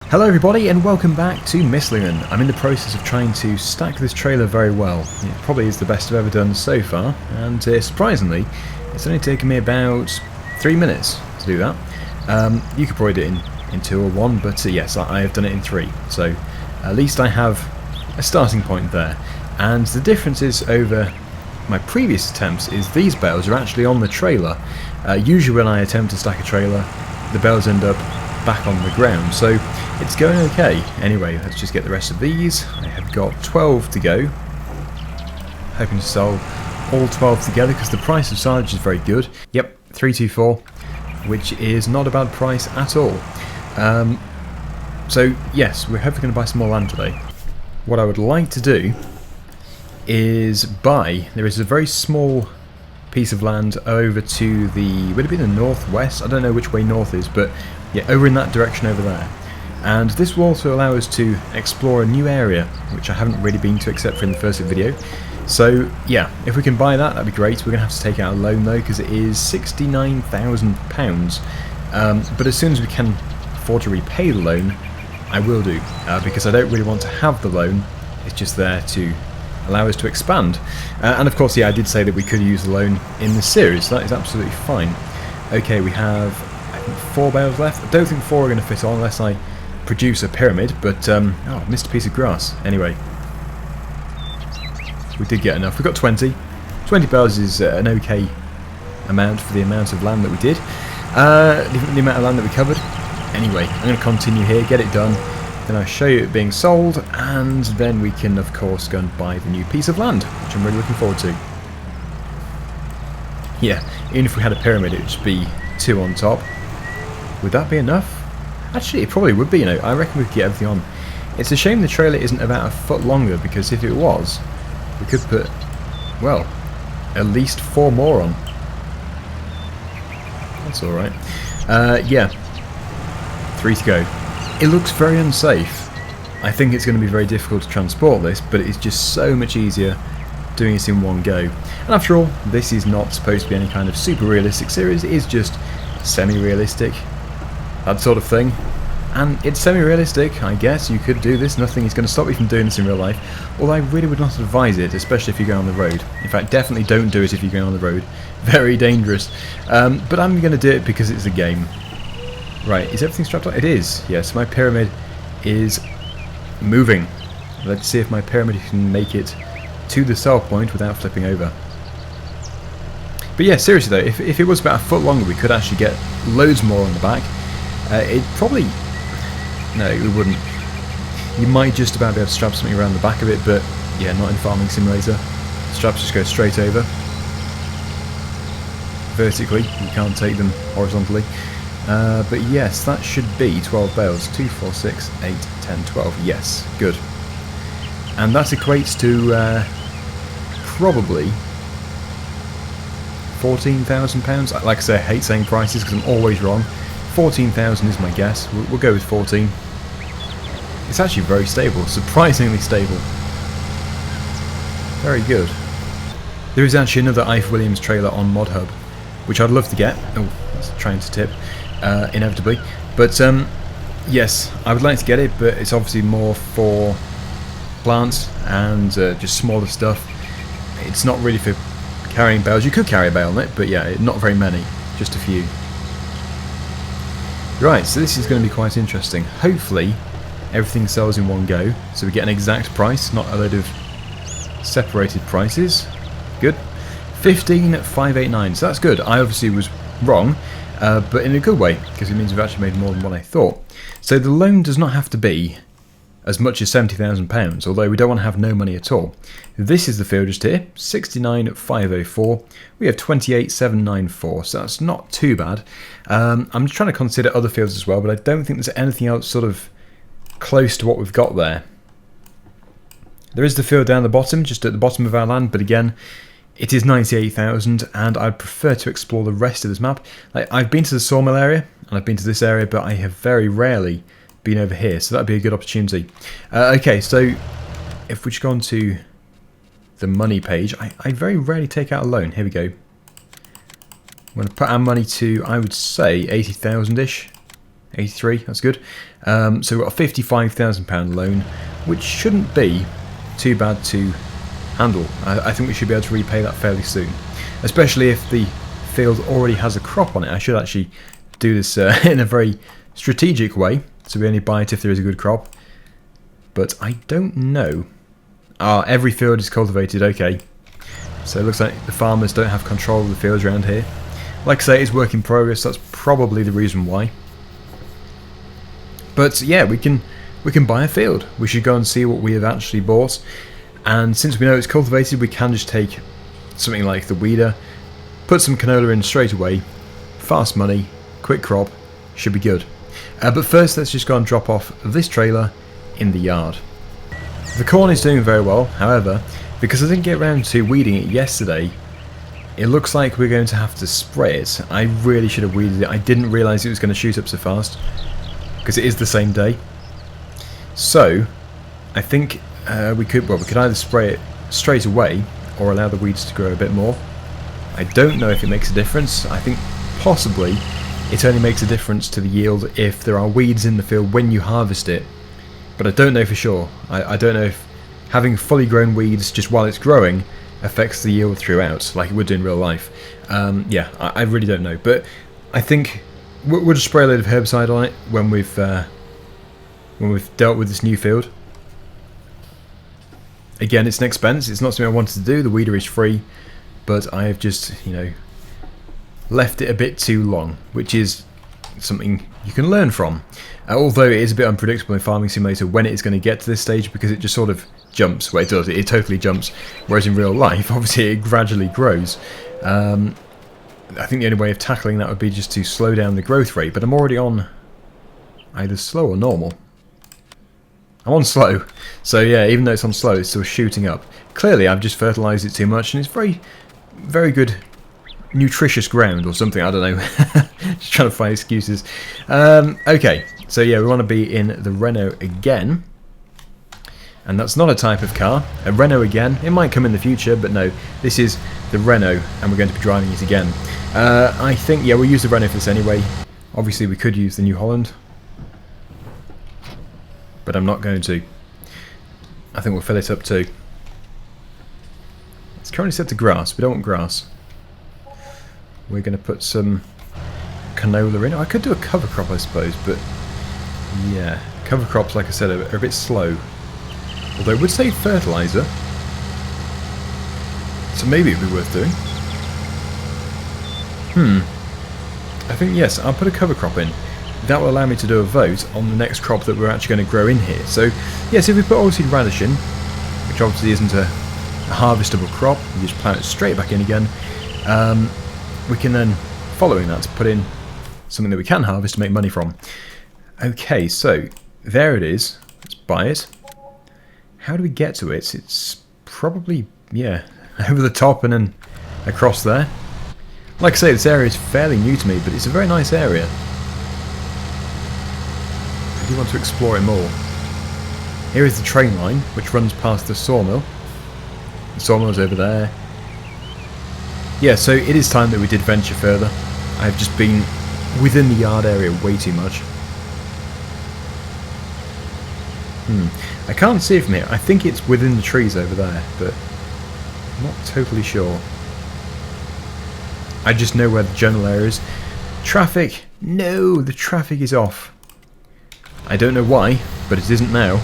Hello everybody and welcome back to Misslingen. I'm in the process of trying to stack this trailer very well. It probably is the best I've ever done so far, and surprisingly it's only taken me about 3 minutes to do that. You could probably do it in 2 or 1, but yes, I have done it in 3, so at least I have a starting point there. And the difference is over my previous attempts is these bales are actually on the trailer. Usually when I attempt to stack a trailer, the bales end up back on the ground, so it's going okay. Anyway, let's just get the rest of these. I have got 12 to go, hoping to sell all 12 together because the price of silage is very good. Yep, 324, which is not a bad price at all. So yes, we're hopefully going to buy some more land today. What I would like to do is buy, there is a very small piece of land over to the, would it be the northwest? I don't know which way north is, but yeah, over in that direction over there. And this will also allow us to explore a new area, which I haven't really been to except for in the first video. So yeah, if we can buy that, that'd be great. We're going to have to take out a loan though, because it is £69,000. But as soon as we can afford to repay the loan, I will do, because I don't really want to have the loan. It's just there to allow us to expand. And of course, yeah, I did say that we could use the loan in this series, so that is absolutely fine. Okay, we have, I think, 4 bales left. I don't think 4 are going to fit on unless I produce a pyramid, but, oh, I missed a piece of grass. Anyway, we did get enough. We got 20. 20 bales is an okay amount for the amount of land that we did. The amount of land that we covered. Anyway, I'm going to continue here, get it done. Then I'll show you it being sold, and then we can, of course, go and buy the new piece of land, which I'm really looking forward to. Yeah, even if we had a pyramid, it would just be 2 on top. Would that be enough? Actually, it probably would be, you know. I reckon we could get everything on. It's a shame the trailer isn't about a foot longer, because if it was, we could put, well, at least 4 more on. That's alright. Yeah. 3 to go. It looks very unsafe. I think it's going to be very difficult to transport this, but it's just so much easier doing it in one go. And after all, this is not supposed to be any kind of super realistic series, it is just semi-realistic, that sort of thing. And it's semi-realistic, I guess. You could do this, nothing is going to stop you from doing this in real life, although I really would not advise it, especially if you're going on the road. In fact, definitely don't do it if you're going on the road. Very dangerous. But I'm going to do it because it's a game. Right, is everything strapped on? It is, yes. My pyramid is moving. Let's see if my pyramid can make it to the sell point without flipping over. But yeah, seriously though, if it was about a foot longer, we could actually get loads more on the back. It probably... no, we wouldn't. You might just about be able to strap something around the back of it, but yeah, not in Farming Simulator. Straps just go straight over. Vertically, you can't take them horizontally. But yes, that should be 12 bales. 2, 4, 6, 8, 10, 12. Yes, good. And that equates to probably £14,000. Like I say, I hate saying prices because I'm always wrong. 14,000 is my guess. We'll go with 14. It's actually very stable, surprisingly stable. Very good. There is actually another Ifor Williams trailer on ModHub, which I'd love to get. Oh, that's trying to tip. Inevitably, but yes, I would like to get it, but it's obviously more for plants and just smaller stuff. It's not really for carrying bales. You could carry a bale on it, but yeah, not very many, just a few. Right, so this is going to be quite interesting. Hopefully everything sells in one go, so we get an exact price, not a load of separated prices. Good. 15,589, so that's good. I obviously was wrong, but in a good way, because it means we've actually made more than what I thought. So the loan does not have to be as much as £70,000, although we don't want to have no money at all. This is the field just here, 69,504. We have 28,794, so that's not too bad. I'm just trying to consider other fields as well, but I don't think there's anything else sort of close to what we've got there. There is the field down the bottom, just at the bottom of our land, but again, it is 98,000, and I'd prefer to explore the rest of this map. Like, I've been to the sawmill area, and I've been to this area, but I have very rarely been over here, so that'd be a good opportunity. Okay, so if we just go on to the money page, I very rarely take out a loan. Here we go. I'm going to put our money to, I would say, 80,000-ish. 83, that's good. So we've got a £55,000 loan, which shouldn't be too bad to handle. I think we should be able to repay that fairly soon, especially if the field already has a crop on it. I should actually do this in a very strategic way, so we only buy it if there is a good crop. But I don't know. Every field is cultivated, okay. So it looks like the farmers don't have control of the fields around here. Like I say, it's work in progress, that's probably the reason why. But yeah, we can buy a field. We should go and see what we have actually bought. And since we know it's cultivated, we can just take something like the weeder, put some canola in straight away, fast money, quick crop, should be good. But first, let's just go and drop off this trailer in the yard. The corn is doing very well, however, because I didn't get around to weeding it yesterday, it looks like we're going to have to spray it. I really should have weeded it. I didn't realise it was going to shoot up so fast, because it is the same day. So, I think we could either spray it straight away, or allow the weeds to grow a bit more. I don't know if it makes a difference. I think possibly it only makes a difference to the yield if there are weeds in the field when you harvest it. But I don't know for sure. I don't know if having fully grown weeds just while it's growing affects the yield throughout, like it would do in real life. Yeah, I really don't know. But I think we'll just spray a load of herbicide on it when we've dealt with this new field. Again, it's an expense. It's not something I wanted to do. The weeder is free, but I have just, left it a bit too long, which is something you can learn from. Although it is a bit unpredictable in Farming Simulator when it is going to get to this stage, because it just sort of jumps. Well, it does. It totally jumps. Whereas in real life, obviously, it gradually grows. I think the only way of tackling that would be just to slow down the growth rate. But I'm already on either slow or normal. I'm on slow. So yeah, even though it's on slow, it's still shooting up. Clearly, I've just fertilised it too much, and it's very, very good nutritious ground or something, I don't know. Just trying to find excuses. Okay, so yeah, we want to be in the Renault again. And that's not a type of car. A Renault again. It might come in the future, but no. This is the Renault, and we're going to be driving it again. I think, yeah, we'll use the Renault for this anyway. Obviously, we could use the New Holland. But I'm not going to. I think we'll fill it up too. It's currently set to grass. We don't want grass. We're going to put some canola in. I could do a cover crop, I suppose, but yeah, cover crops, like I said, are a bit slow. Although it would save fertiliser, so maybe it'd be worth doing. I think yes, I'll put a cover crop in. That will allow me to do a vote on the next crop that we're actually going to grow in here. So yes, if we put oilseed radish in, which obviously isn't a harvestable crop, we just plant it straight back in again. We can then, following that, put in something that we can harvest to make money from. Okay, so there it is. Let's buy it. How do we get to it? It's probably, yeah, over the top and then across there. Like I say, this area is fairly new to me, but it's a very nice area. I do want to explore it more. Here is the train line, which runs past the sawmill. The sawmill is over there. Yeah, so it is time that we did venture further. I've just been within the yard area way too much. I can't see it from here. I think it's within the trees over there, but I'm not totally sure. I just know where the general area is. Traffic! No, the traffic is off. I don't know why, but it isn't now.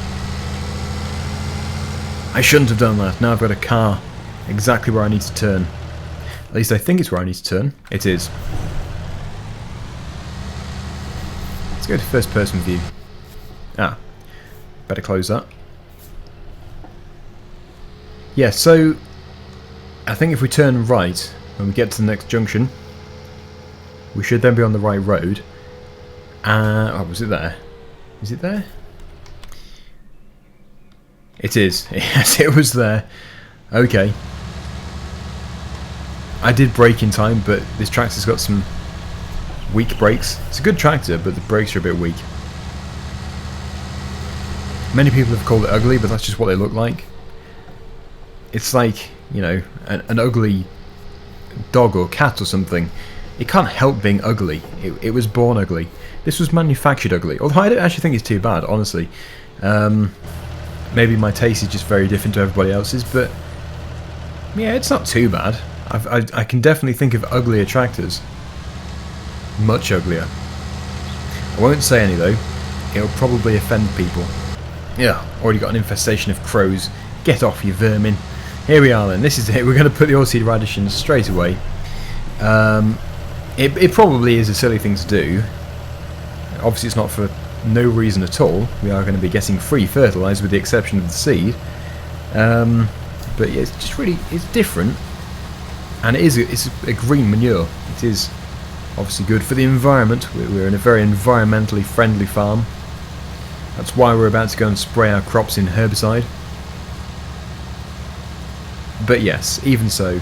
I shouldn't have done that. Now I've got a car exactly where I need to turn. At least I think it's where I need to turn. It is. Let's go to first person view. Better close that. Yeah, so I think if we turn right when we get to the next junction, we should then be on the right road. Oh, was it there? Is it there? It is. Yes, it was there. Okay. I did brake in time, but this tractor's got some weak brakes. It's a good tractor, but the brakes are a bit weak. Many people have called it ugly, but that's just what they look like. It's like, you know, an ugly dog or cat or something. it can't help being ugly. It was born ugly. This was manufactured ugly. Although I don't actually think it's too bad, honestly. Maybe my taste is just very different to everybody else's, but yeah, it's not too bad. I can definitely think of uglier tractors. Much uglier. I won't say any though. It'll probably offend people. Yeah, already got an infestation of crows. Get off, you vermin. Here we are then. This is it. We're going to put the oilseed radish in straight away. It probably is a silly thing to do. Obviously it's not for no reason at all. We are going to be getting free fertiliser with the exception of the seed. But yeah, it's just really, it's different. And it's a green manure. It is obviously good for the environment. We're in a very environmentally friendly farm. That's why we're about to go and spray our crops in herbicide. But yes, even so,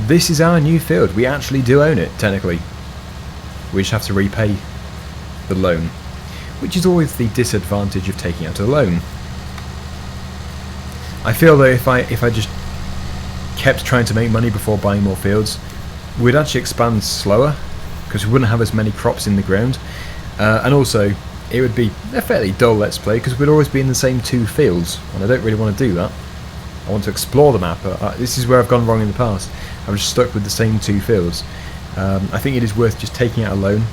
this is our new field. We actually do own it, technically. We just have to repay the loan, which is always the disadvantage of taking out a loan. I feel that if I just kept trying to make money before buying more fields, we'd actually expand slower, because we wouldn't have as many crops in the ground, and also it would be a fairly dull let's play, because we'd always be in the same 2 fields, and I don't really want to do that. I want to explore the map. This is where I've gone wrong in the past. I've just stuck with the same 2 fields. I think it is worth just taking out a loan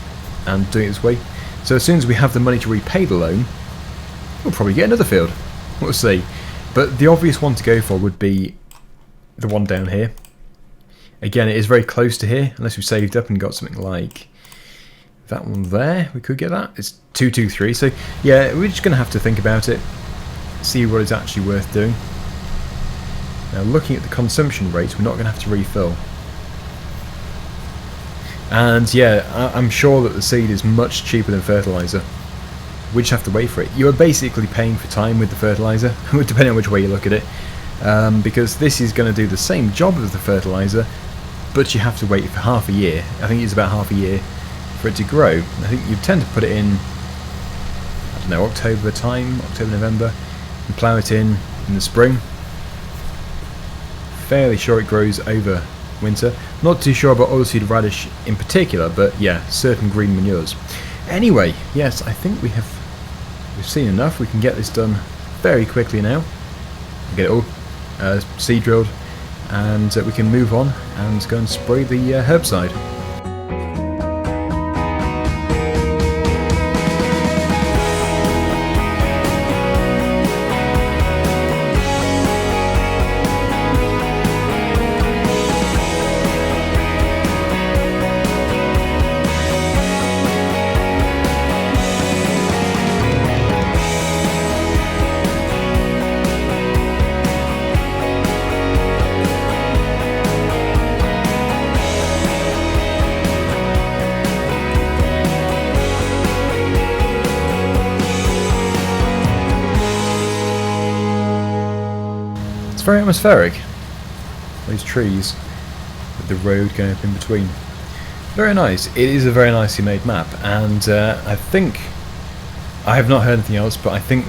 and doing it this way. So as soon as we have the money to repay the loan, we'll probably get another field. We'll see. But the obvious one to go for would be the one down here. Again, it is very close to here, unless we saved up and got something like that one there. We could get that. It's 223. So yeah, we're just going to have to think about it, see what is actually worth doing. Now looking at the consumption rate, we're not going to have to refill. And yeah, I'm sure that the seed is much cheaper than fertiliser. We just have to wait for it. You are basically paying for time with the fertiliser, depending on which way you look at it. Because this is going to do the same job as the fertiliser, but you have to wait for half a year. I think it's about half a year for it to grow. I think you tend to put it in, I don't know, October time, October, November, and plough it in the spring. Fairly sure it grows over winter. Not too sure about oilseed radish in particular, but yeah, certain green manures. Anyway, yes, I think we've seen enough. We can get this done very quickly now. Get it all seed drilled, and we can move on and go and spray the herbicide. It's very atmospheric, those trees with the road going up in between. Very nice. It is a very nicely made map, and I think, I have not heard anything else, but I think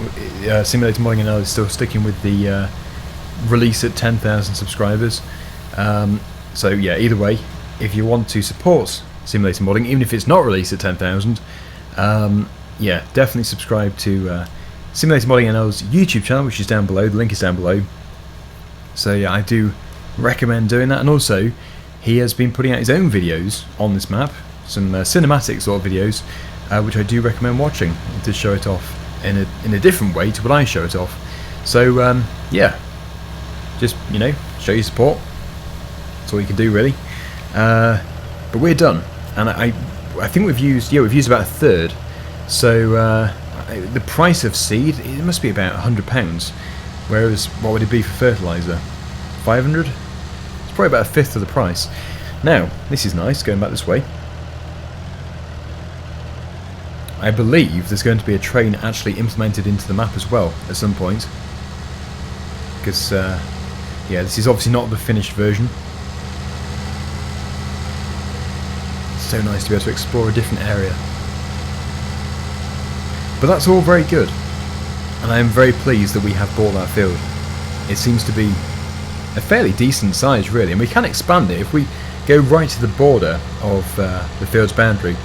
Simulator Modding is still sticking with the release at 10,000 subscribers. So yeah, either way, if you want to support Simulator Modding, even if it's not released at 10,000, yeah, definitely subscribe to Simulator Modding NL's YouTube channel, which is down below. The link is down below. So yeah, I do recommend doing that, and also he has been putting out his own videos on this map, some cinematic sort of videos, which I do recommend watching to show it off in a different way to what I show it off. So yeah, just, you know, show your support. That's all you can do really. But we're done, and I think we've used about a third. So the price of seed, it must be about £100. Whereas, what would it be for fertiliser? 500? It's probably about a fifth of the price. Now, this is nice, going back this way. I believe there's going to be a train actually implemented into the map as well, at some point. Because, yeah, this is obviously not the finished version. It's so nice to be able to explore a different area. But that's all very good. And I am very pleased that we have bought that field. It seems to be a fairly decent size really, and we can expand it. If we go right to the border of the field's boundary,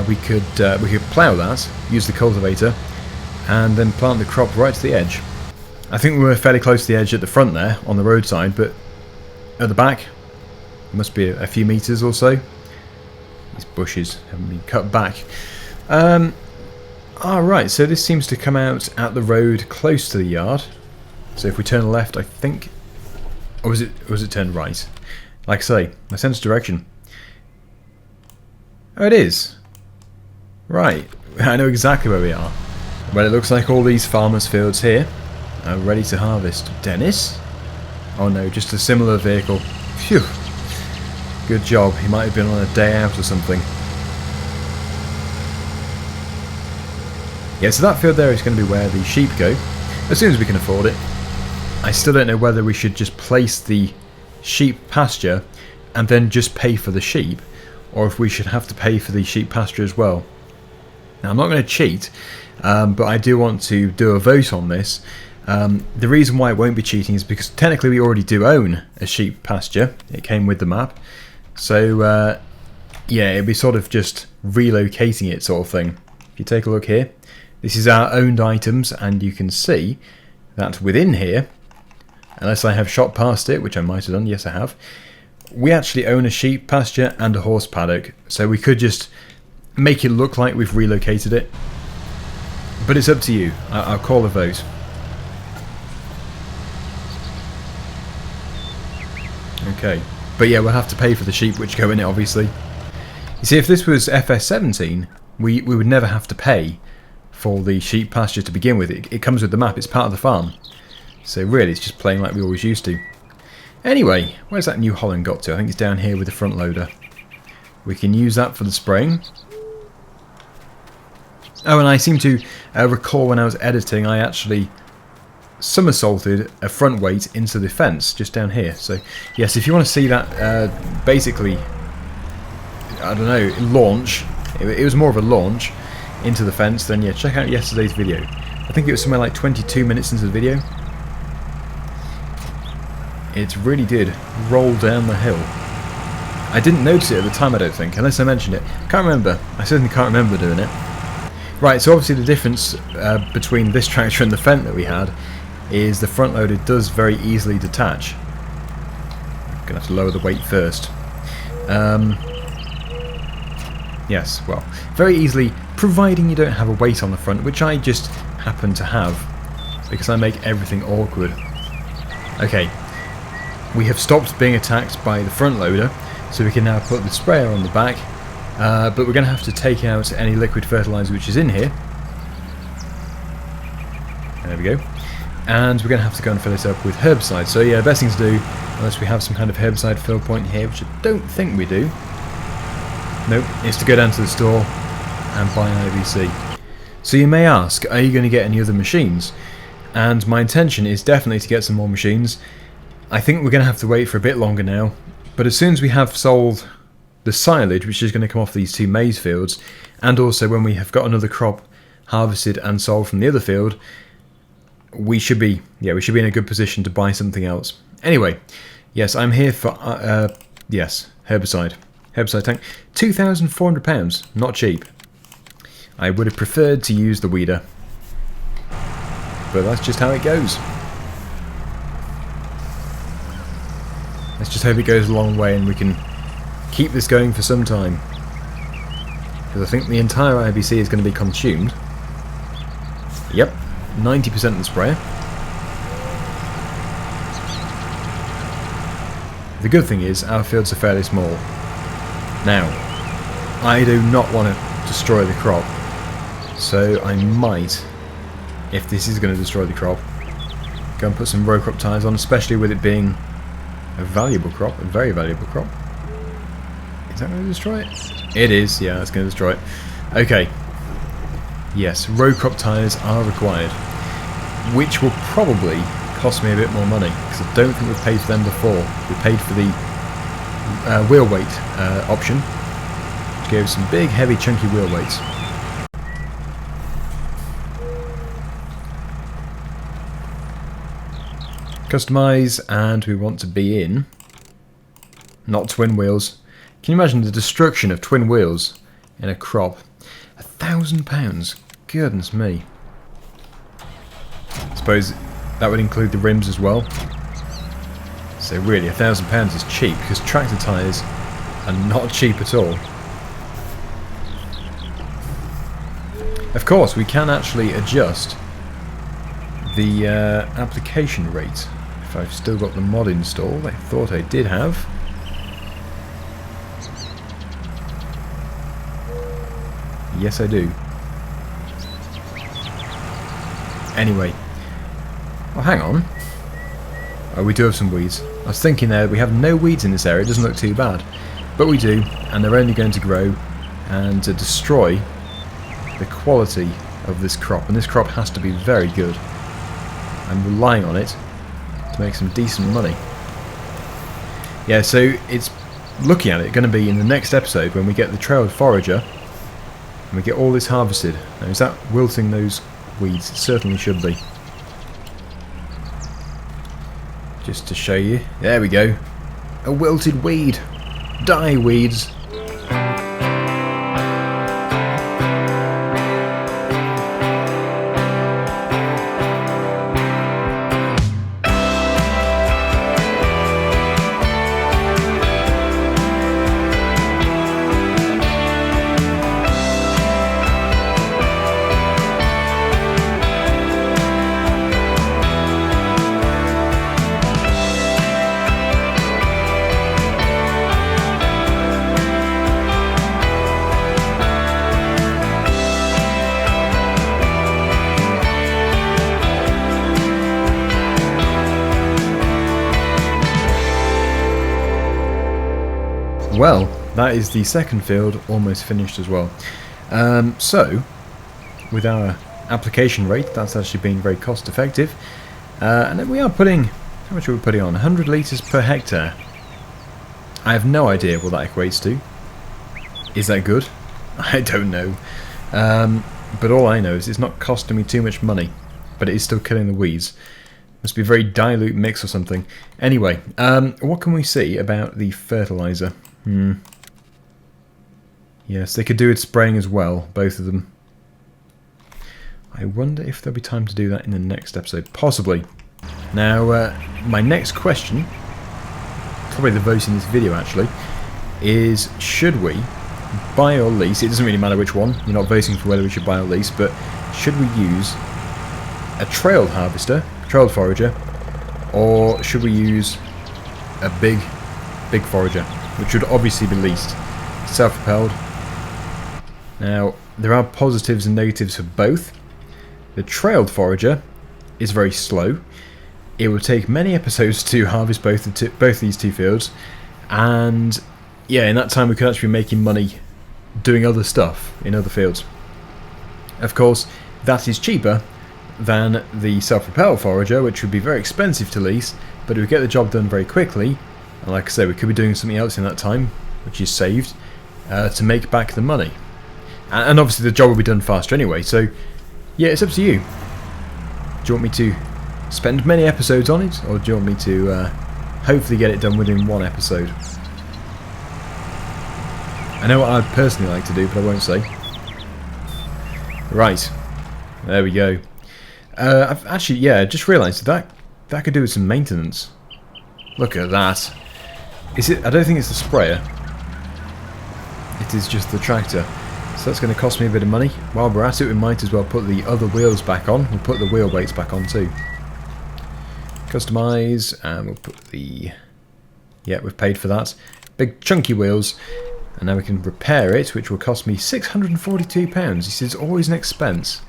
we could plough that, use the cultivator, and then plant the crop right to the edge. I think we were fairly close to the edge at the front there, on the roadside, but at the back, it must be a few metres or so. These bushes haven't been cut back. Right, so this seems to come out at the road close to the yard. So if we turn left, I think... Or was it turned right? Like I say, my sense of direction. Oh, it is. Right, I know exactly where we are. Well, it looks like all these farmers' fields here are ready to harvest. Dennis? Oh no, just a similar vehicle. Phew. Good job, he might have been on a day out or something. Yeah, so that field there is going to be where the sheep go, as soon as we can afford it. I still don't know whether we should just place the sheep pasture and then just pay for the sheep, or if we should have to pay for the sheep pasture as well. Now, I'm not going to cheat, but I do want to do a vote on this. The reason why it won't be cheating is because technically we already do own a sheep pasture. It came with the map. So, yeah, it'd be sort of just relocating it sort of thing. If you take a look here, this is our owned items, and you can see that within here, unless I have shot past it, which I might have done, yes I have, we actually own a sheep pasture and a horse paddock, so we could just make it look like we've relocated it. But it's up to you. I'll call a vote. Okay. But yeah, we'll have to pay for the sheep which go in it, obviously. You see, if this was FS17, we would never have to pay for the sheep pasture to begin with. It comes with the map, it's part of the farm. So really, it's just playing like we always used to. Anyway, where's that New Holland got to? I think it's down here with the front loader. We can use that for the spraying. Oh, and I seem to recall when I was editing, I actually somersaulted a front weight into the fence just down here. So yes, if you want to see that basically, I don't know, launch, it was more of a launch into the fence, then yeah, check out yesterday's video. I think it was somewhere like 22 minutes into the video. It really did roll down the hill. I didn't notice it at the time, I don't think, unless I mentioned it. Can't remember. I certainly can't remember doing it. Right, so obviously the difference between this tractor and the Fendt that we had is the front loader does very easily detach. I'm going to have to lower the weight first. Yes, well, very easily, providing you don't have a weight on the front, which I just happen to have, because I make everything awkward. Okay, we have stopped being attacked by the front loader, so we can now put the sprayer on the back, but we're going to have to take out any liquid fertiliser which is in here. There we go. And we're going to have to go and fill it up with herbicide. So yeah, the best thing to do, unless we have some kind of herbicide fill point here, which I don't think we do, nope, is to go down to the store and buy an IVC. So you may ask, are you going to get any other machines? And my intention is definitely to get some more machines. I think we're going to have to wait for a bit longer now, but as soon as we have sold the silage, which is going to come off these two maize fields, and also when we have got another crop harvested and sold from the other field, we should be in a good position to buy something else. Anyway, yes, I'm here for yes, herbicide tank, £2,400, not cheap. I would have preferred to use the weeder, but that's just how it goes. Let's just hope it goes a long way and we can keep this going for some time, because I think the entire IBC is going to be consumed. Yep, 90% of the sprayer. The good thing is our fields are fairly small. Now, I do not want to destroy the crop, so I might, if this is going to destroy the crop, go and put some row crop tyres on, especially with it being a valuable crop, a very valuable crop. Is that going to destroy it? It is, yeah, it's going to destroy it. Okay. Yes, row crop tyres are required, which will probably cost me a bit more money, because I don't think we've paid for them before. We paid for the wheel weight option, which gave us some big, heavy, chunky wheel weights. Customize, and we want to be in... not twin wheels. Can you imagine the destruction of twin wheels in a crop? £1,000. Goodness me. I suppose that would include the rims as well. So really, £1,000 is cheap because tractor tyres are not cheap at all. Of course, we can actually adjust the application rate. If I've still got the mod installed, I thought I did have. Yes, I do. Anyway. Oh, hang on. Oh, we do have some weeds. I was thinking there, we have no weeds in this area. It doesn't look too bad. But we do, and they're only going to grow and to destroy the quality of this crop. And this crop has to be very good. I'm relying on it to make some decent money. Yeah, so it's looking at it going to be in the next episode when we get the trailed forager and we get all this harvested. Now, is that wilting those weeds? It certainly should be. Just to show you. There we go. A wilted weed. Die, weeds. Well, that is the second field almost finished as well. So, with our application rate, that's actually being very cost effective. And then we are putting, how much are we putting on? 100 litres per hectare. I have no idea what that equates to. Is that good? I don't know. But all I know is it's not costing me too much money, but it is still killing the weeds. Must be a very dilute mix or something. Anyway, what can we see about the fertiliser? Yes, they could do with spraying as well, both of them. I wonder if there'll be time to do that in the next episode. Possibly. Now, my next question, probably the vote in this video actually, is should we buy or lease? It doesn't really matter which one. You're not voting for whether we should buy or lease, but should we use a trailed harvester, trailed forager, or should we use a big forager, which would obviously be leased, self-propelled? Now, there are positives and negatives for both. The trailed forager is very slow. It would take many episodes to harvest both these two fields, and yeah, in that time we could actually be making money doing other stuff in other fields. Of course, that is cheaper than the self-propelled forager, which would be very expensive to lease, but it would get the job done very quickly. And like I say, we could be doing something else in that time, which is saved, to make back the money. And obviously the job will be done faster anyway, so yeah, it's up to you. Do you want me to spend many episodes on it, or do you want me to hopefully get it done within one episode? I know what I'd personally like to do, but I won't say. Right, there we go. I've actually, yeah, just realised that could do with some maintenance. Look at that. Is it? I don't think it's the sprayer. It is just the tractor. So that's going to cost me a bit of money. While we're at it, we might as well put the other wheels back on. We'll put the wheel weights back on too. Customise, and we'll put the... Yeah, we've paid for that. Big chunky wheels. And now we can repair it, which will cost me £642. You see, it's always an expense.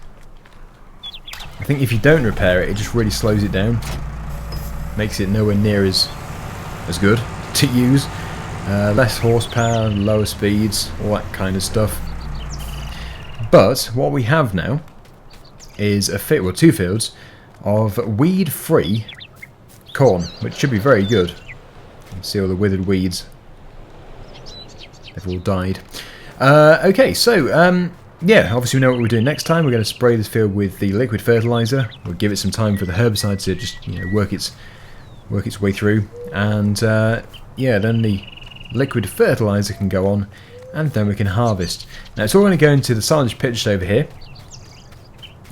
I think if you don't repair it, it just really slows it down. Makes it nowhere near as good to use. Less horsepower, lower speeds, all that kind of stuff. But what we have now is two fields of weed-free corn, which should be very good. You can see all the withered weeds. They've all died. Okay, so yeah, obviously we know what we're doing next time. We're going to spray this field with the liquid fertilizer. We'll give it some time for the herbicide to just work its way through, and yeah, then the liquid fertilizer can go on, and then we can harvest. Now it's all going to go into the silage pitched over here.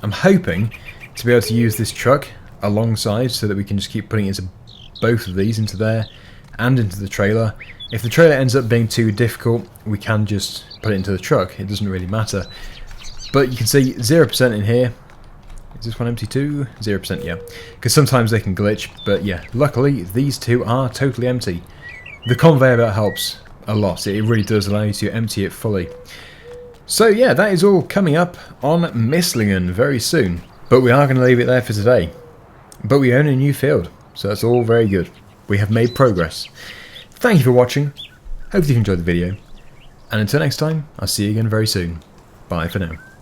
I'm hoping to be able to use this truck alongside so that we can just keep putting into both of these, into there and into the trailer. If the trailer ends up being too difficult, we can just put it into the truck. It doesn't really matter. But you can see 0% in here. Is this one empty too? 0%, yeah. Because sometimes they can glitch, but yeah, luckily these two are totally empty. The conveyor belt helps a lot. It really does allow you to empty it fully. So yeah, that is all coming up on Misslingen very soon. But we are going to leave it there for today. But we own a new field, so that's all very good. We have made progress. Thank you for watching. Hope you've enjoyed the video. And until next time, I'll see you again very soon. Bye for now.